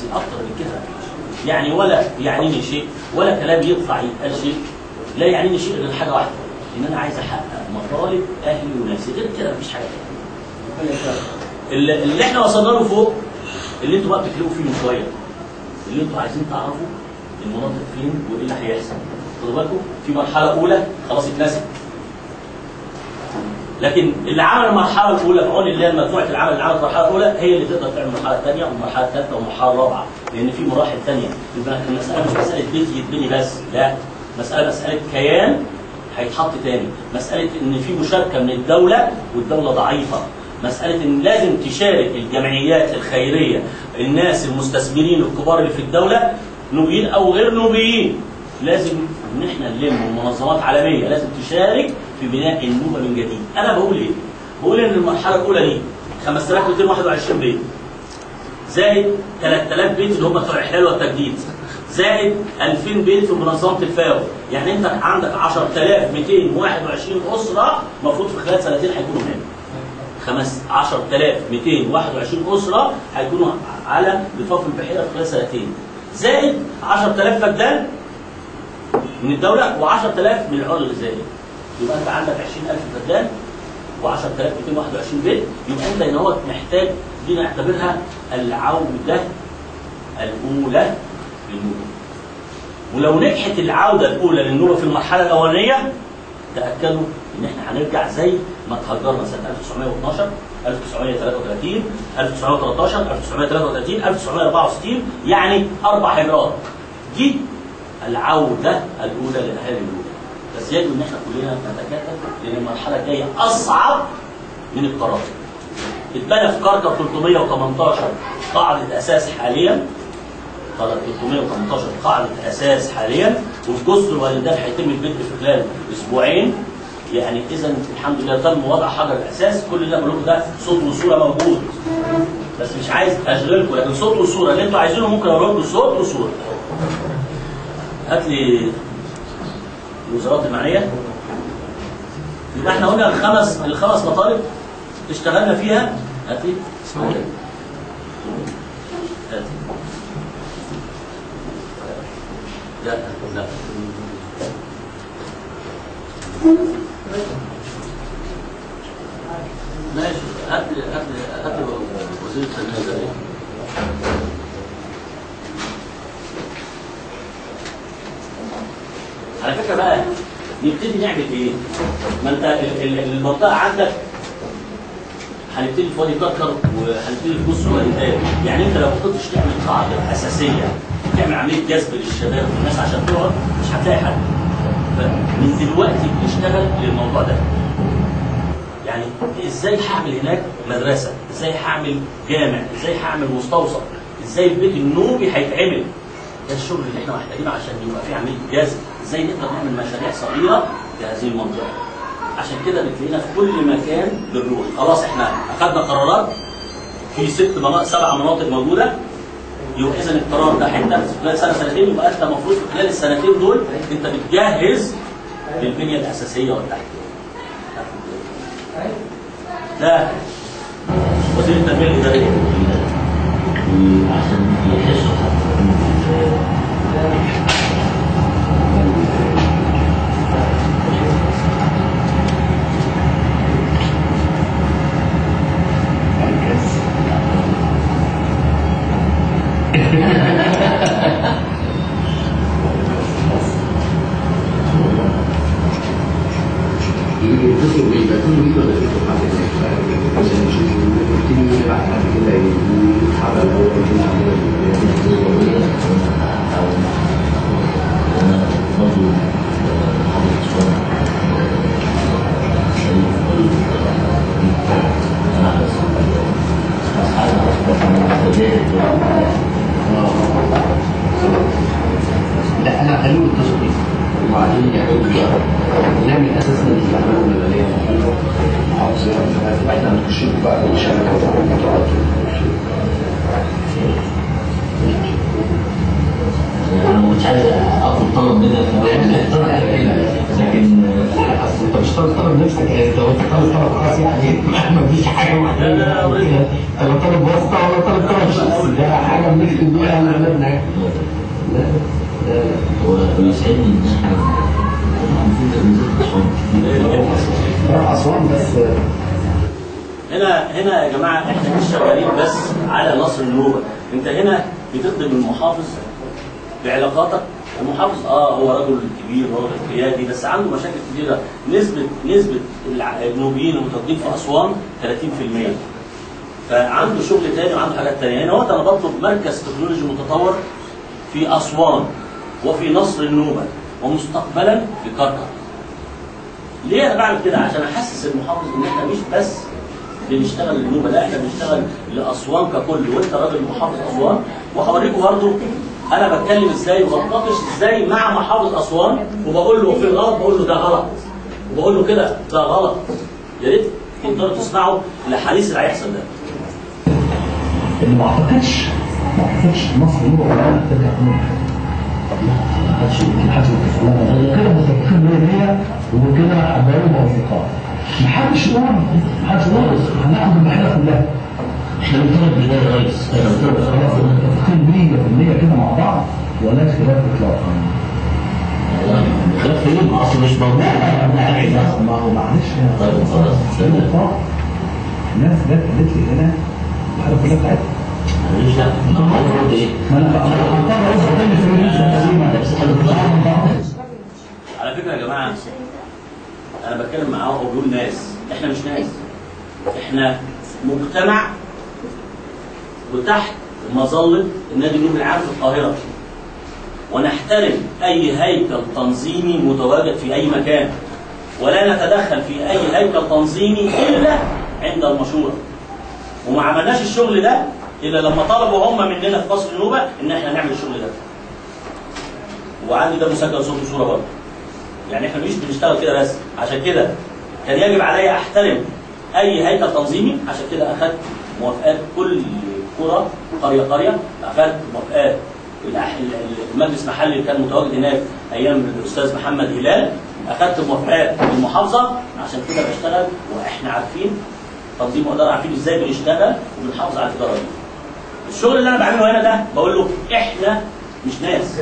نفسي اكتر من كده مفيش. يعني ولا يعنيني شيء ولا كلام يطلع يتقال شيء، لا يعنيني شيء غير حاجه واحده، ان انا عايز احقق مطالب اهلي وناسي، غير كده مفيش حاجه تانيه. اللي احنا وصلنا له فوق، اللي انتوا بقى بتكلموا فيه من شويه، اللي انتوا عايزين تعرفوا المناطق فين وايه اللي هيحصل. خدوا بالكم في مرحله اولى خلاص اتنست، لكن اللي عمل المرحله الاولى بعون اللي هي مجموعه العمل اللي عملت المرحله الاولى هي اللي تقدر تعمل المرحله الثانيه والمرحله الثالثه والمرحله الرابعه، لان في مراحل ثانيه. المساله مش مساله بيت يتبني بس، لا، مساله كيان هيتحط تاني، مساله ان في مشاركه من الدوله والدوله ضعيفه، مساله ان لازم تشارك الجمعيات الخيريه، الناس المستثمرين الكبار اللي في الدوله، نوبيين او غير نوبيين، لازم ان احنا نلم منظمات عالميه لازم تشارك في بناء النوبه من جديد. انا بقول ايه؟ بقول ان المرحله الاولى دي 5221 بيت زائد 3000 بيت اللي هم بتوع الاحلال والتجديد، زائد 2000 بيت في منظمه الفاو، يعني انت عندك 10221 اسره المفروض في خلال سنتين هيكونوا هنا. 10221 اسره هيكونوا على ضفاف البحيره في خلال سنتين، زائد 10000 فدان من الدوله و10000 من العرض الغذائي. يبقى انت عندك 20000 فدان و10221 بيت، يبقى انت ان هو محتاج دي نعتبرها العوده الاولى للنوبه. ولو نجحت العوده الاولى للنوبه في المرحله الاولانيه، تاكدوا ان احنا هنرجع زي ما تهجرنا سنه 1912 1933 1913 1933 1964، يعني 4 هجرات. دي العوده الاولى لاهالي النوبه. بس يجب ان احنا كلنا نتكاتف، لان المرحله الجايه اصعب من القرار. اتبنى في كركر 318 قاعده اساس حاليا، 318 قاعده اساس حاليا، وفي جزر الوالدات هيتم البدء في خلال اسبوعين. يعني اذا الحمد لله تم وضع حجر الاساس. كل اللي بقوله ده صوت وصوره موجود، بس مش عايز اشغلكم، لكن صوت وصوره اللي انتوا عايزينه ممكن اقول لكم صوت وصوره. هات لي الوزارات المعنيه. يبقى احنا قلنا الخمس مطالب اشتغلنا فيها. هات لي لا لا ماشي. هات لي وزير التنميه الزراعيه. على فكره بقى نبتدي نعمل ايه؟ ما انت المنطقه عندك هنبتدي في وادي كركر وهنبتدي في جزر الوالدات. يعني انت لو ما كنتش تعمل قاعده اساسيه تعمل عمليه جذب للشباب والناس عشان تقعد، مش هتلاقي حد. من دلوقتي بنشتغل للموضوع ده. يعني ازاي هعمل هناك مدرسه؟ ازاي هعمل جامع؟ ازاي هعمل مستوصف؟ ازاي البيت النوبي هيتعمل؟ ده الشغل اللي احنا محتاجينه عشان يبقى في عمليه جذب. ازاي نقدر نعمل مشاريع صغيره لهذه المنطقه؟ عشان كده بتلاقينا في كل مكان بنروح. خلاص احنا اخذنا قرارات في 7 مناطق موجوده. يبقى اذا القرار ده هيتنفذ خلال سنه سنتين، يبقى انت المفروض في خلال السنتين دول انت بتجهز للبنيه الاساسيه والتحتيه. ده وزير التنميه الاداريه عشان يحسوا لا انا خليهم يتصلوا بيه وبعدين يعملوا نعمل اساسا الاعمال الماليه احنا هنخش بقى الشبكه والمطارات. انا مش عايز اطلب طلب منك، لكن مش طالب نفسك انت طالب خاص يعني ما فيش حاجه محدده ولا طالب واسطه ولا طالب شخصي، ده حاجه بنكتب بيها لبلادنا. ويسعدني ان احنا اسوان بس. هنا يا جماعه احنا مش شغالين بس على نصر النوبه، انت هنا بتخدم المحافظ بعلاقاتك. المحافظ هو رجل كبير ورجل قيادي بس عنده مشاكل كبيره. نسبه النوبيين المتواجدين في اسوان 30%، فعنده شغل تاني وعنده حاجات تانيه. هنا وقت انا بطلب مركز تكنولوجي متطور في اسوان وفي نصر النوبه ومستقبلا في كركر. ليه انا بعمل كده؟ عشان احسس المحافظ ان احنا مش بس بنشتغل للنوبه، لا احنا بنشتغل لاسوان ككل، وانت راجل محافظ اسوان. وهوريكم برضه انا بتكلم ازاي وبتناقش ازاي مع محافظ اسوان، وبقول له في الغلط بقول له ده غلط، وبقول له كده ده غلط. يا ريت تقدروا تسمعوا الحديث اللي هيحصل ده. اللي ما اعتقدش مصر النوبه ولا ترجع تاني. ما حدش كده متفقين 100% وكده حبايب واصدقاء. ما حدش يقول هناخد المحله كلها. احنا بنطلب بدايه يا ريس، احنا بنطلب خلاص متفقين 100% كده مع بعض ولا خلاف اطلاقا. خلاف ايه؟ اصل مش موجود. ما هو معلش طيب خلاص الناس جت قالت لي هنا الحاله كلها بتاعتها. ماليش دعوه. انا قلت ايه؟ ما انا هضطر اوصل تاني في على فكره يا جماعه انا بتكلم معاهم وبقول ناس، احنا مش ناس، احنا مجتمع وتحت مظله النادي النوبي العام في القاهره، ونحترم اي هيكل تنظيمي متواجد في اي مكان، ولا نتدخل في اي هيكل تنظيمي الا عند المشوره. وما عملناش الشغل ده الا لما طلبوا هم مننا في قصر النوبه ان احنا نعمل الشغل ده. وعندي ده مسجل صوت وصوره برضه. يعني احنا مش بنشتغل كده بس، عشان كده كان يجب علي احترم اي هيكل تنظيمي. عشان كده اخذت موافقات كل قرى قريه، اخذت موافقات المجلس المحلي اللي كان متواجد هناك ايام الاستاذ محمد هلال، اخذت موافقات المحافظه. عشان كده بشتغل واحنا عارفين تنظيم واداره، عارفين ازاي بنشتغل وبنحافظ على الاداره دي. الشغل اللي انا بعمله هنا ده بقول له احنا مش ناس.